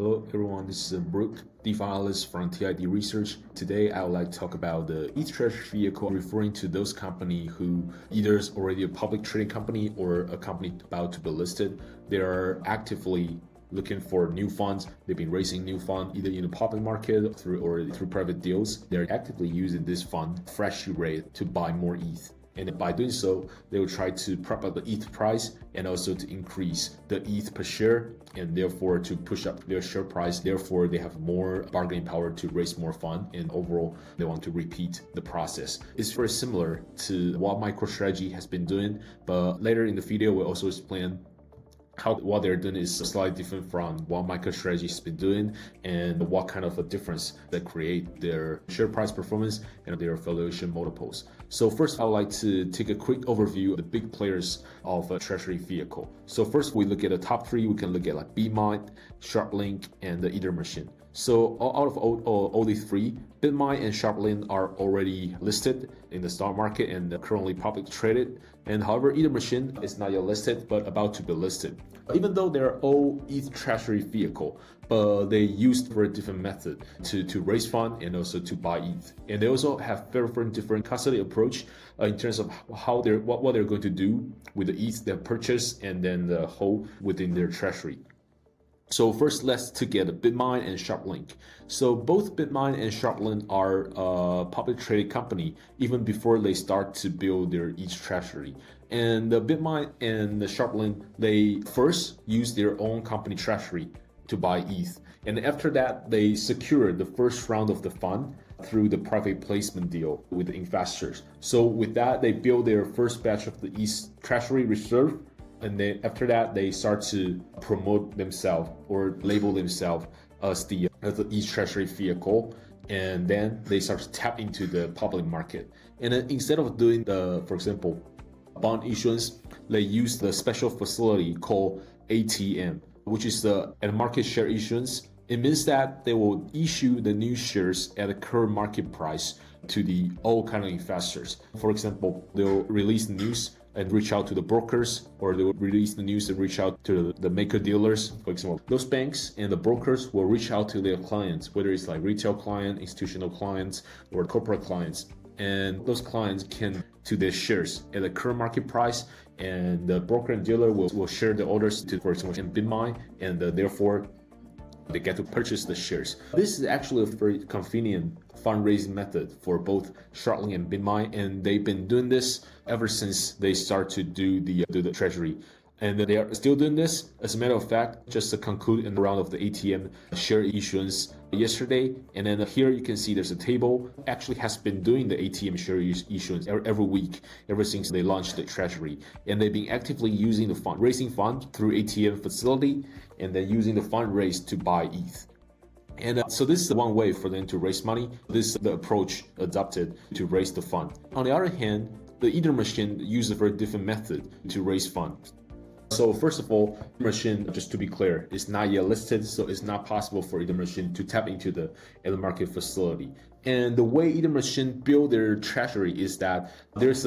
Hello everyone, this is Brook, DeFi analyst from TID Research. Today I would like to talk about the ETH Treasury vehicle, referring to those companies who either is already a public trading company or a company about to be listed. They are actively looking for new funds. They've been raising new funds either in the public market through private deals. They're actively using this fund, freshly raised, to buy more ETH. And by doing so, they will try to prop up the ETH price and also to increase the ETH per share and therefore to push up their share price. Therefore, they have more bargaining power to raise more fund, and overall, they want to repeat the process. It's very similar to what MicroStrategy has been doing, but later in the video, we'll also explain how what they're doing is slightly different from what MicroStrategy has been doing and what kind of a difference that create their share price performance and their valuation multiples. So first, I would like to take a quick overview of the big players of a treasury vehicle. So first, we look at the top three. We can look at like BitMine, SharpLink, and the Ether Machine. So out of all these three, BitMine and SharpLink are already listed in the stock market and currently publicly traded. And however, Ether Machine is not yet listed, but about to be listed. Even though they're all ETH Treasury vehicle, but they used very different method to raise fund and also to buy ETH. And they also have very different custody approach in terms of how what they're going to do with the ETH they purchase and then the hold within their treasury. So first, let's take it BitMine and SharpLink. So both BitMine and SharpLink are a public traded company even before they start to build their ETH treasury. And the BitMine and the SharpLink, they first use their own company treasury to buy ETH. And after that, they secured the first round of the fund through the private placement deal with the investors. So with that, they build their first batch of the ETH treasury reserve. And then after that, they start to promote themselves or label themselves as the ETH Treasury vehicle. And then they start to tap into the public market. And then instead of doing for example, bond issuance, they use the special facility called ATM, which is the market share issuance. It means that they will issue the new shares at the current market price to all kind of investors. For example, they'll release news and reach out to the brokers, or they will release the news and reach out to the maker dealers. For example, those banks and the brokers will reach out to their clients, whether it's like retail client, institutional clients, or corporate clients. And those clients can to their shares at the current market price, and the broker and dealer will share the orders to, for example, in BitMine, and therefore they get to purchase the shares. This is actually a very convenient fundraising method for both SharpLink and BitMine, and they've been doing this ever since they start to do the treasury. And they are still doing this. As a matter of fact, just to conclude in the round of the ATM share issuance yesterday. And then here you can see there's a table actually has been doing the ATM share issuance every week, ever since they launched the treasury. And they've been actively using the fund, raising fund through ATM facility, and then using the fund raised to buy ETH. And so this is one way for them to raise money. This is the approach adopted to raise the fund. On the other hand, the Ether Machine uses a very different method to raise funds. So first of all, Ether Machine, just to be clear, is not yet listed, so it's not possible for Ether Machine to tap into the market facility. And the way Ether Machine build their treasury is that there was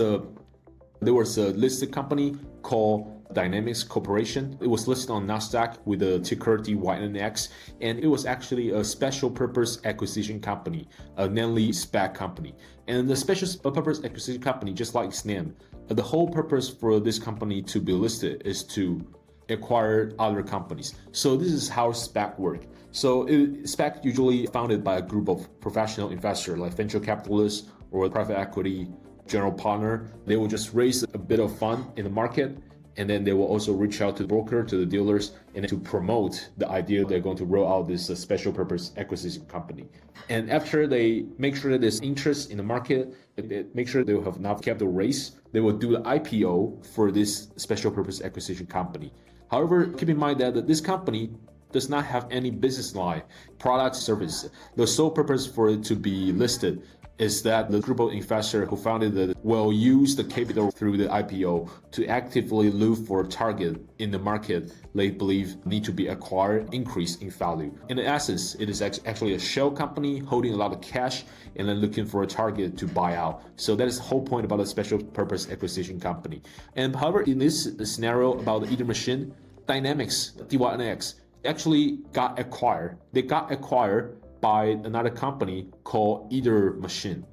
a listed company called Dynamics Corporation. It was listed on NASDAQ with the ticker DYNX, and it was actually a special purpose acquisition company, namely SPEC company. And the special purpose acquisition company, just like its name, the whole purpose for this company to be listed is to acquire other companies. So this is how SPAC work. So SPAC usually founded by a group of professional investors like venture capitalists or private equity general partner. They will just raise a bit of fund in the market, and then they will also reach out to the broker, to the dealers, and to promote the idea they're going to roll out this special purpose acquisition company. And after they make sure that there's interest in the market, they make sure they will have enough capital raise, they will do the IPO for this special purpose acquisition company. However, keep in mind that this company does not have any business line, product, service. The sole purpose for it to be listed is that the group of investors who founded it will use the capital through the IPO to actively look for a target in the market they believe need to be acquired, increase in value. In essence, it is actually a shell company holding a lot of cash and then looking for a target to buy out. So that is the whole point about a special purpose acquisition company. And however, in this scenario about the Ether Machine, Dynamics, DYNX, actually got acquired. They got acquired by another company called Ether Machine.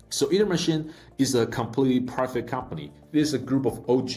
So Ether Machine is a completely private company. There's a group of OG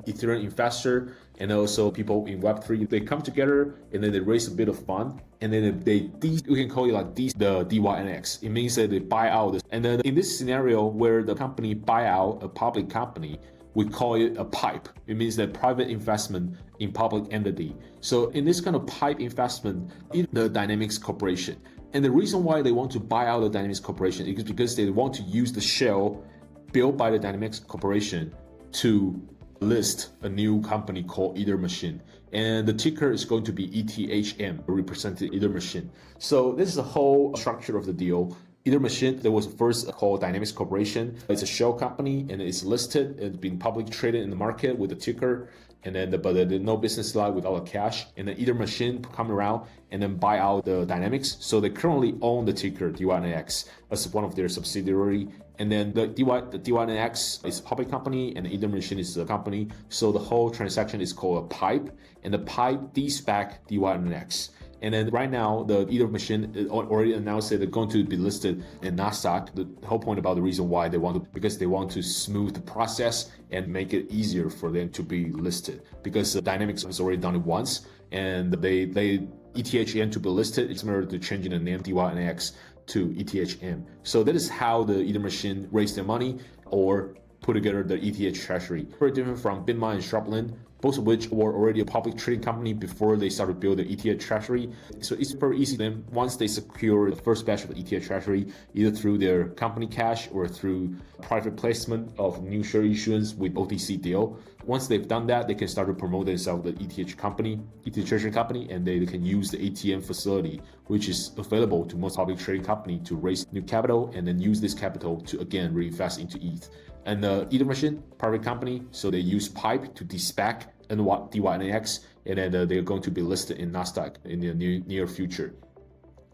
Ethereum investor and also people in Web3. They come together and then they raise a bit of fund, and then we can call it like the DYNX. It means that they buy out this. And then in this scenario where the company buy out a public company, we call it a PIPE. It means that private investment in public entity. So in this kind of PIPE investment in the Dynamics Corporation. And the reason why they want to buy out the Dynamics Corporation is because they want to use the shell built by the Dynamics Corporation to list a new company called Ether Machine. And the ticker is going to be ETHM, represented Ether Machine. So this is the whole structure of the deal. Ether Machine, there was first called Dynamics Corporation. It's a shell company and it's listed. It's been publicly traded in the market with a ticker. And then, but there's no business line without a cash. And then Ether Machine come around and then buy out the Dynamics. So they currently own the ticker DYNX as one of their subsidiary. And then the DYNX is a public company and Ether Machine is a company. So the whole transaction is called a PIPE, and the PIPE de-SPAC DYNX. And then right now, the Ether Machine already announced that they're going to be listed in Nasdaq. The whole point about the reason why they want to, because they want to smooth the process and make it easier for them to be listed. Because Dynamics has already done it once, and they ETHM to be listed. It's similar to changing the name DYNX to ETHM. So that is how the Ether Machine raised their money or put together the ETH Treasury. Very different from BitMine and Sharplink, both of which were already a public trading company before they started building the ETH Treasury. So it's very easy then once they secure the first batch of the ETH Treasury, either through their company cash or through private placement of new share issuance with OTC deal. Once they've done that, they can start to promote themselves the ETH company, ETH Treasury company, and they can use the ATM facility, which is available to most public trading company to raise new capital and then use this capital to again reinvest into ETH. And the Ether Machine, private company, so they use PIPE to de-SPAC DYNX, and then they're going to be listed in Nasdaq in the near future.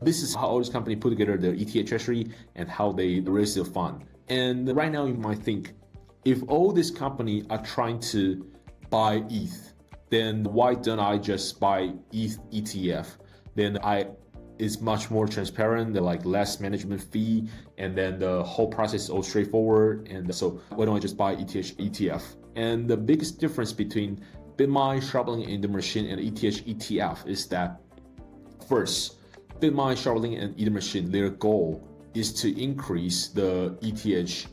This is how all this company put together their ETH Treasury and how they raise their fund. And right now you might think, if all this company are trying to buy ETH, then why don't I just buy ETH ETF? Then it's much more transparent, like less management fee, and then the whole process is all straightforward. And so why don't I just buy ETH ETF? And the biggest difference between BitMine, Sharplink, and the machine and ETH ETF is that first, BitMine, Sharplink, and Ether Machine, their goal is to increase the ETH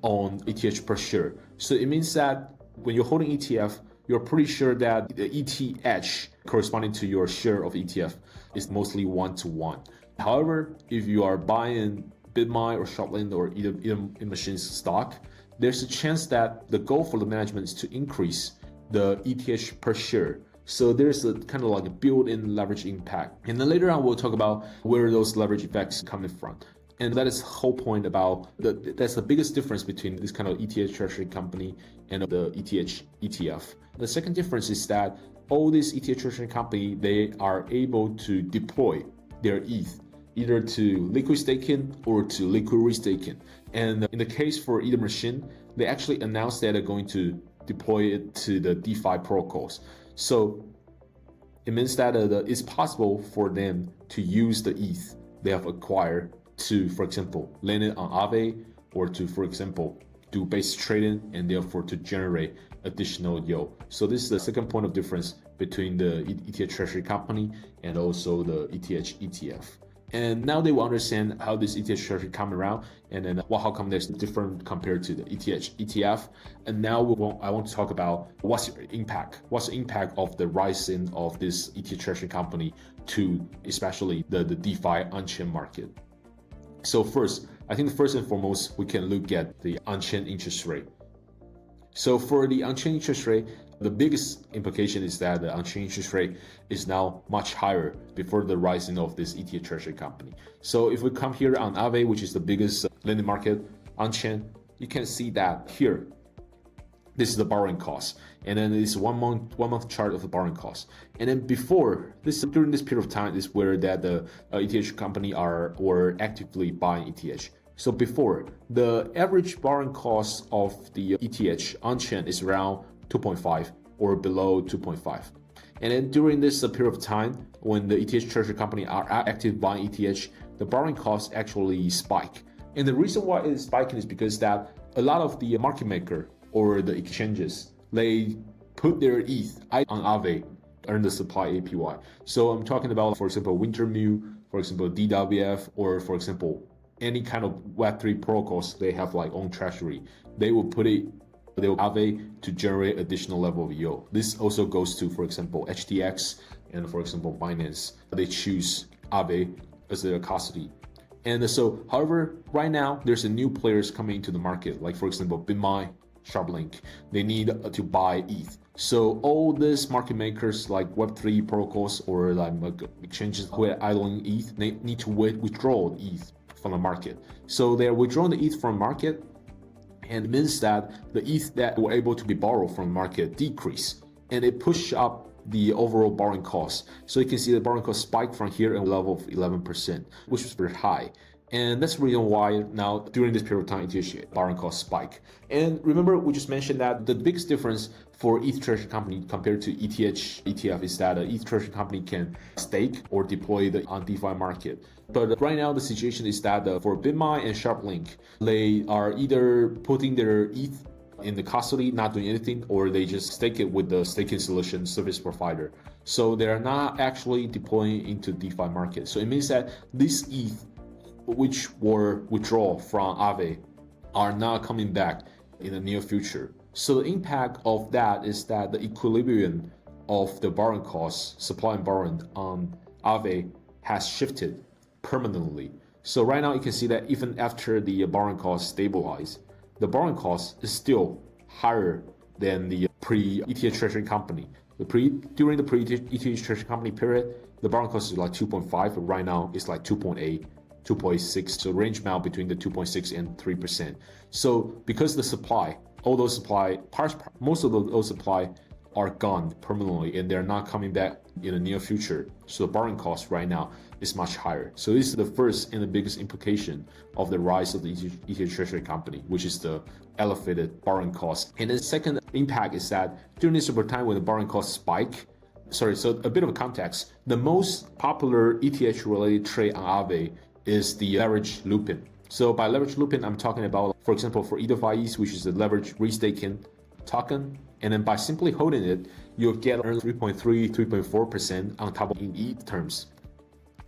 on ETH per share. So it means that when you're holding ETF, you're pretty sure that the ETH corresponding to your share of ETF is mostly 1-to-1. However, if you are buying BitMine or Sharplink or Ether Machine's stock, there's a chance that the goal for the management is to increase the ETH per share. So there's a kind of like a built-in leverage impact. And then later on, we'll talk about where those leverage effects coming from. And that is the whole point about that's the biggest difference between this kind of ETH Treasury company and the ETH ETF. The second difference is that all these ETH Treasury company, they are able to deploy their ETH either to liquid staking or to liquid restaking. And in the case for Ether Machine, they actually announced that they're going to deploy it to the DeFi protocols. So it means that it's possible for them to use the ETH they have acquired to, for example, land it on Aave, or to, for example, do base trading and therefore to generate additional yield. So this is the second point of difference between the ETH Treasury company and also the ETH ETF. And now they will understand how this ETH Treasury come around, and then how come there's different compared to the ETH ETF. And now I want to talk about what's the impact of the rising of this ETH Treasury company to especially the DeFi on-chain market. So first, I think first and foremost, we can look at the on-chain interest rate. So for the on-chain interest rate, the biggest implication is that the on-chain interest rate is now much higher before the rising of this ETH Treasury company. So if we come here on Aave, which is the biggest lending market on-chain, you can see that here, this is the borrowing cost. And then it's one month chart of the borrowing cost. And then before this, during this period of time is where that the ETH company were actively buying ETH. So before, the average borrowing cost of the ETH on-chain is around 2.5 or below 2.5. And then during this period of time, when the ETH Treasury company are active buying ETH, the borrowing costs actually spike. And the reason why it is spiking is because that a lot of the market maker or the exchanges, they put their ETH on Aave, earn the supply APY. So I'm talking about, for example, Wintermute, for example, DWF, or for example, any kind of Web3 protocols, they have like own treasury. They will put it, they will Aave to generate additional level of yield. This also goes to, for example, HTX and for example, Binance. They choose Aave as their custody. And so, however, right now, there's a new players coming into the market, like for example, BitMine, SharpLink. They need to buy ETH. So all these market makers like Web3 protocols or like exchanges who are idling ETH, they need to withdraw ETH from the market. So they're withdrawing the ETH from the market, and it means that the ETH that were able to be borrowed from the market decrease, and it push up the overall borrowing cost. So you can see the borrowing cost spike from here at a level of 11%, which is very high. And that's the reason why now during this period of time, ETH borrowing cost spike. And remember, we just mentioned that the biggest difference for ETH Treasury company compared to ETH ETF is that ETH Treasury company can stake or deploy on DeFi market. But right now the situation is that for BitMine and SharpLink, they are either putting their ETH in the custody, not doing anything, or they just stake it with the staking solution service provider. So they are not actually deploying into DeFi market. So it means that this ETH which were withdrawn from Aave are not coming back in the near future. So the impact of that is that the equilibrium of the borrowing costs, supply and borrowing on Aave has shifted permanently. So right now you can see that even after the borrowing costs stabilize, the borrowing cost is still higher than the pre-ETH Treasury company. During the pre-ETH Treasury company period, the borrowing cost is like 2.5, but right now it's like 2.8. 2.6, so range bound between the 2.6 and 3%. So because the supply, all those supply, most of those supply are gone permanently and they're not coming back in the near future. So the borrowing cost right now is much higher. So this is the first and the biggest implication of the rise of the ETH Treasury company, which is the elevated borrowing cost. And the second impact is that during this time when the borrowing costs spike, so a bit of a context, the most popular ETH related trade on Aave is the leverage looping. So by leverage looping, I'm talking about, for example, for ETH, which is the leverage restaking token. And then by simply holding it, you'll get earn 3.3, 3.4% on top of in ETH terms.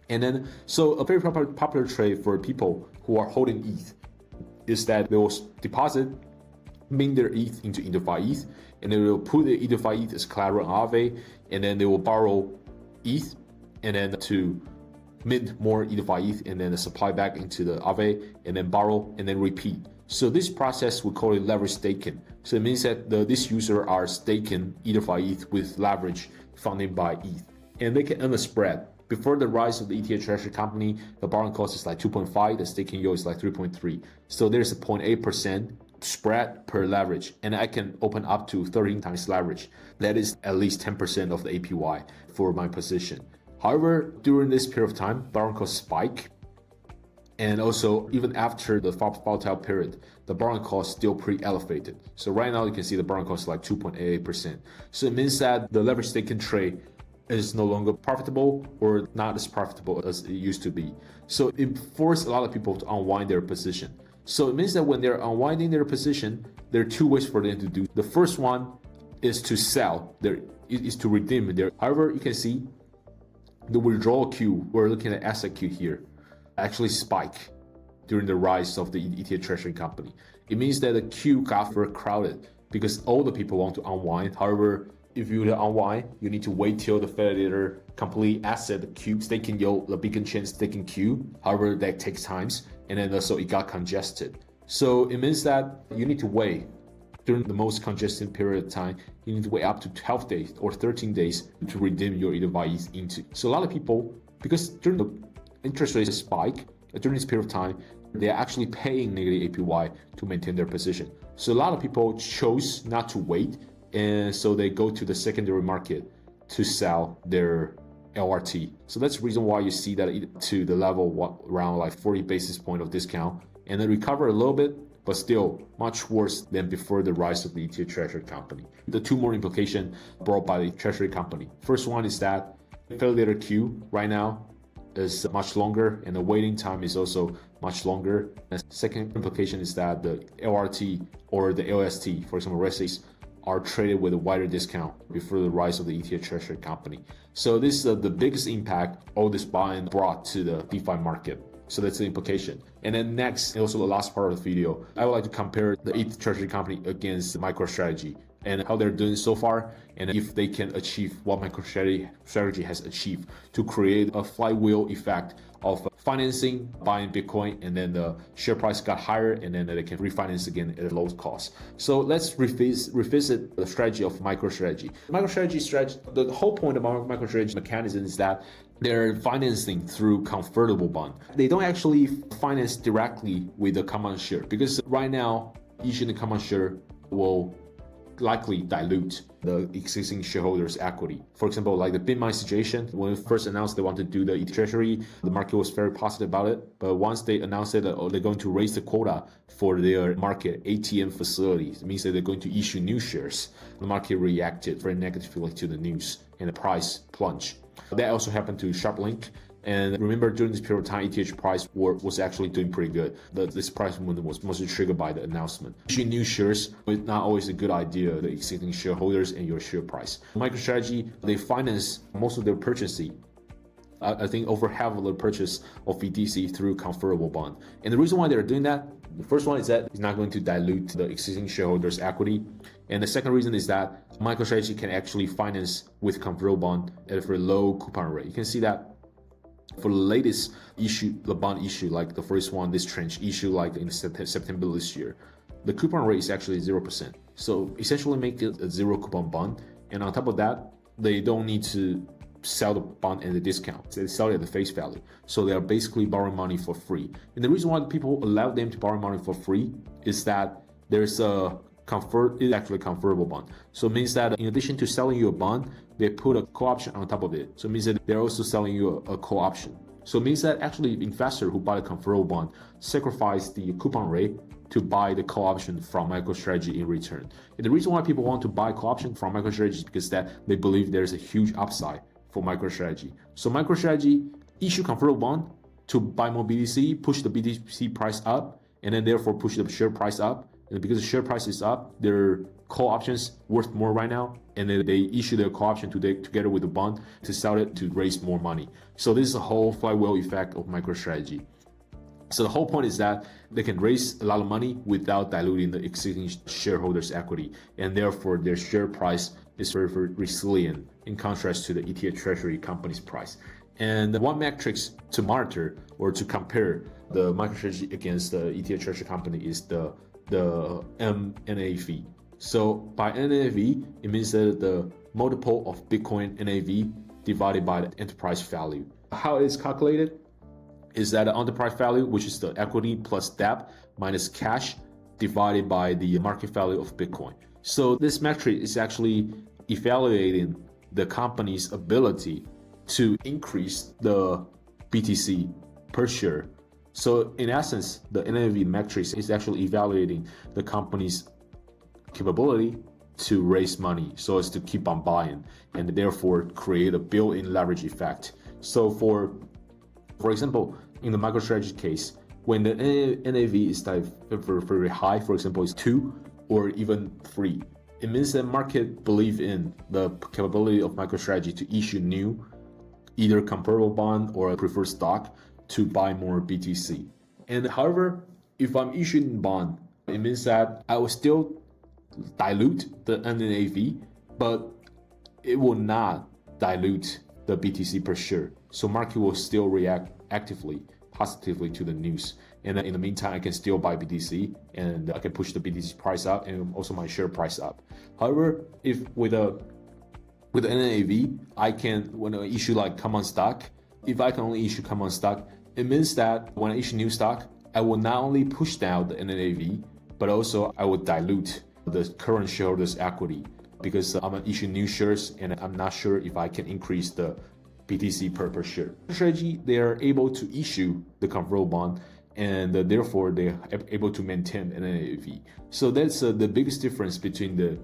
And then, so a very popular trade for people who are holding ETH is that they will deposit, mint their ETH into ETH, and they will put the ETH as collateral on Aave, and then they will borrow ETH, and then to mint more ETH and then supply back into the Aave and then borrow and then repeat. So this process we call it leverage staking. So it means that this user are staking ETH with leverage funded by ETH, and they can earn a spread. Before the rise of the ETH Treasury company, the borrowing cost is like 2.5, the staking yield is like 3.3. So there's a 0.8% spread per leverage, and I can open up to 13 times leverage. That is at least 10% of the APY for my position. However, during this period of time, borrowing costs spike, and also even after the volatile period, the borrowing cost still pretty elevated. So right now you can see the borrowing cost is like 2.88%. So it means that the leverage staking trade is no longer profitable or not as profitable as it used to be. So it forced a lot of people to unwind their position. So it means that when they're unwinding their position, there are two ways for them to do. The first one is to sell, is to redeem their. However, you can see the withdrawal queue, we're looking at asset queue here, actually spike during the rise of the ETH Treasury company. It means that the queue got very crowded because all the people want to unwind. However, if you unwind, you need to wait till the validator complete asset queue, staking yield, the beacon chain staking queue. However, that takes times, and then also it got congested. So it means that you need to wait. During the most congested period of time, you need to wait up to 12 days or 13 days to redeem your ETH into. So a lot of people, because during the interest rate spike, during this period of time, they're actually paying negative APY to maintain their position. So a lot of people chose not to wait, and so they go to the secondary market to sell their LRT. So that's the reason why you see that to the level around like 40 basis point of discount, and then recover a little bit, but still much worse than before the rise of the ETH Treasury company. The two more implications brought by the Treasury company. First one is that failure queue right now is much longer, and the waiting time is also much longer. The second implication is that the LRT or the LST, for example, RESTs, are traded with a wider discount before the rise of the ETH Treasury company. So this is the biggest impact all this buying brought to the DeFi market. So that's the implication. And then next, and also the last part of the video, I would like to compare the ETH Treasury company against MicroStrategy and how they're doing so far, and if they can achieve what MicroStrategy has achieved to create a flywheel effect of financing, buying Bitcoin, and then the share price got higher, and then they can refinance again at a low cost. So let's revisit the strategy of MicroStrategy. MicroStrategy strategy, the whole point about MicroStrategy mechanism is that they're financing through convertible bond. They don't actually finance directly with the common share, because right now, issuing the common share will likely dilute the existing shareholders' equity. For example, like the BitMine situation, when it first announced they want to do the ETH Treasury, the market was very positive about it. But once they announced that they're going to raise the quota for their market ATM facilities, it means that they're going to issue new shares. The market reacted very negatively to the news, and the price plunged. That also happened to SharpLink. And remember, during this period of time, ETH price was actually doing pretty good. This price movement was mostly triggered by the announcement. Issuing new shares is not always a good idea, the existing shareholders and your share price. MicroStrategy, they finance most of their purchasing. I think over half of the purchase of BTC through convertible bond. And the reason why they're doing that, the first one is that it's not going to dilute the existing shareholders' equity. And the second reason is that MicroStrategy can actually finance with convertible bond at a very low coupon rate. You can see that for the latest issue, the bond issue, like the first one, this tranche issue, like in September this year, the coupon rate is actually 0%. So essentially make it a zero coupon bond. And on top of that, they don't need to sell the bond at a discount. They sell it at the face value. So they are basically borrowing money for free. And the reason why people allow them to borrow money for free is that there's a convertible bond. So it means that in addition to selling you a bond, they put a call option on top of it. So it means that they're also selling you a call option. So it means that actually investor who buy a convertible bond sacrifice the coupon rate to buy the call option from MicroStrategy in return. And the reason why people want to buy call option from MicroStrategy is because that they believe there's a huge upside for MicroStrategy. So MicroStrategy issue convertible bond to buy more BTC, push the BTC price up, and then therefore push the share price up. And because the share price is up, their call options worth more right now, and then they issue their call option together with the bond to sell it to raise more money. So this is a whole flywheel effect of MicroStrategy. So the whole point is that they can raise a lot of money without diluting the existing shareholders' equity, and therefore their share price is very, very resilient in contrast to the ETH Treasury company's price. And one metrics to monitor or to compare the MicroStrategy against the ETH Treasury company is the NAV. So by NAV, it means that the multiple of Bitcoin NAV divided by the enterprise value. How it is calculated is that the enterprise value, which is the equity plus debt minus cash, divided by the market value of Bitcoin. So this metric is actually evaluating the company's ability to increase the BTC per share. So in essence, the NAV metrics is actually evaluating the company's capability to raise money so as to keep on buying and therefore create a built-in leverage effect. So for example, in the MicroStrategy case, when the NAV is very high, for example, it's 2 or even 3, it means that market believe in the capability of MicroStrategy to issue new either convertible bond or a preferred stock to buy more BTC. And however, if I'm issuing bond, it means that I will still dilute the NAV, but it will not dilute the BTC per share. So market will still react actively, positively to the news. And in the meantime, I can still buy BTC and I can push the BTC price up and also my share price up. However, if with the NAV, I can, when I issue like common stock, if I can only issue common stock, it means that when I issue new stock, I will not only push down the NAV, but also I will dilute the current shareholders' equity because I'm gonna issue new shares and I'm not sure if I can increase the BTC per share. Strategy, they are able to issue the convertible bond and therefore they're able to maintain an NAV. So that's the biggest difference between the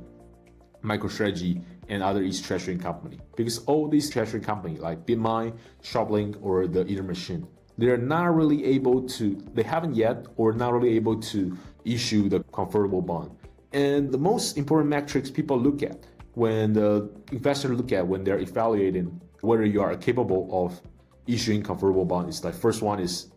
MicroStrategy and other ETH Treasury company, because all these treasury companies like BitMine, Shoplink, or the Ether Machine, they're not really able to, they haven't yet, or not really able to issue the convertible bond. And the most important metrics people look at when the investors look at when they're evaluating whether you are capable of issuing convertible bond is like, first one is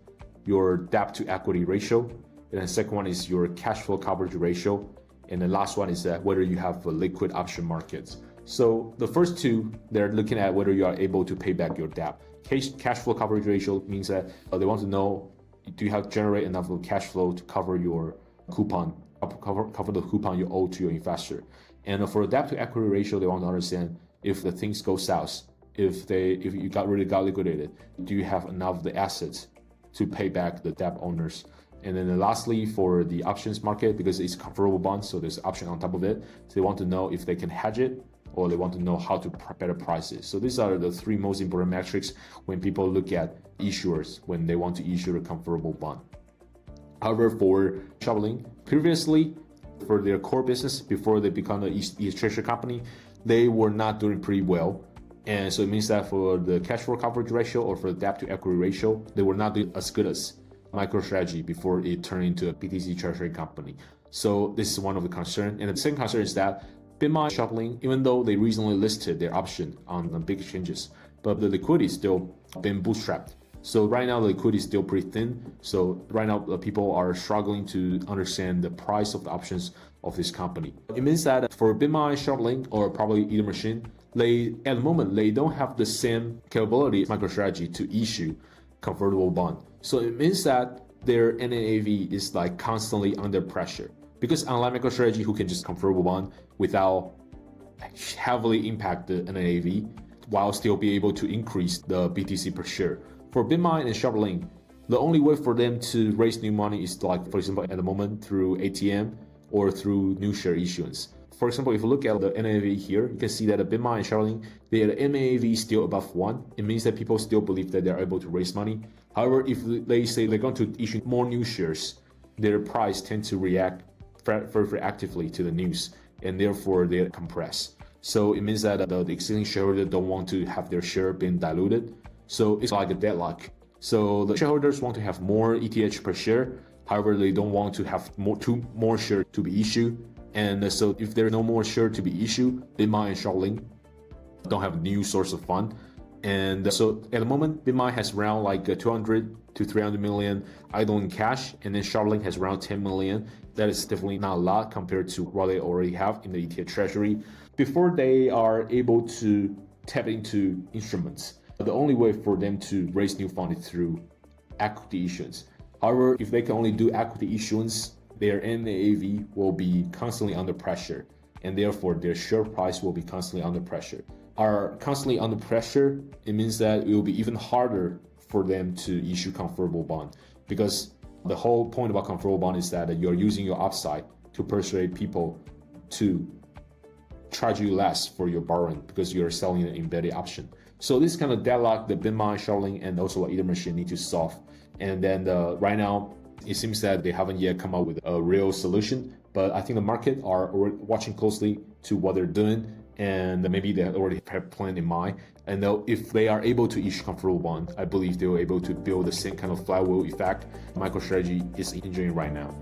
your debt to equity ratio, and then second one is your cash flow coverage ratio, and the last one is that whether you have a liquid option markets. So the first two, they're looking at whether you are able to pay back your debt. Cash flow coverage ratio means that they want to know, do you have generate enough of cash flow to cover your coupon, cover the coupon you owe to your investor. And for the debt to equity ratio, they want to understand if the things go south, if you really got liquidated, do you have enough of the assets to pay back the debt owners? And then lastly, for the options market, because it's convertible bonds, so there's option on top of it. So they want to know if they can hedge it, or they want to know how to better price it. So these are the three most important metrics when people look at issuers when they want to issue a convertible bond. However, for Shoplink, previously, for their core business, before they become an ETH Treasury company, they were not doing pretty well. And so it means that for the cash flow coverage ratio or for the debt to equity ratio, they were not doing as good as MicroStrategy before it turned into a BTC Treasury company. So this is one of the concerns. And the second concern is that BitMine, Shoplink, even though they recently listed their option on the big exchanges, but the liquidity is still been bootstrapped. So right now the liquidity is still pretty thin. So right now people are struggling to understand the price of the options of this company. It means that for BitMine, Shoplink, or probably Ether Machine, at the moment they don't have the same capability as MicroStrategy to issue convertible bond. So it means that their NAV is like constantly under pressure. Because unlike MicroStrategy, who can just convertible bond without heavily impact the NAV, while still be able to increase the BTC per share. For BitMine and Shoplink, the only way for them to raise new money is like, for example, at the moment through ATM or through new share issuance. For example, if you look at the NAV here, you can see that the BitMine and Shoplink, the NAV is still above 1. It means that people still believe that they're able to raise money. However, if they say they're going to issue more new shares, their price tends to react very actively to the news, and therefore they compress. So it means that the existing shareholders don't want to have their share being diluted. So it's like a deadlock. So the shareholders want to have more ETH per share. However, they don't want to have more shares to be issued. And so if there's no more share to be issued, BitMine and Shoplink don't have a new source of fund. And so at the moment, BitMine has around like 200 to 300 million idle in cash, and then Shoplink has around 10 million. That is definitely not a lot compared to what they already have in the ETH Treasury. Before they are able to tap into instruments, the only way for them to raise new funds is through equity issuance. However, if they can only do equity issuance, their NAV will be constantly under pressure, and therefore their share price will be constantly under pressure. Are constantly under pressure, it means that it will be even harder for them to issue convertible bond, because the whole point about convertible bond is that you're using your upside to persuade people to charge you less for your borrowing because you're selling an embedded option. So this kind of deadlock the BitMine, Shoplink, and also Ether Machine need to solve. And then right now, it seems that they haven't yet come up with a real solution, but I think the market are watching closely to what they're doing, and maybe they already have a plan in mind. And if they are able to issue convertible bond, I believe they were able to build the same kind of flywheel effect MicroStrategy is enjoying right now.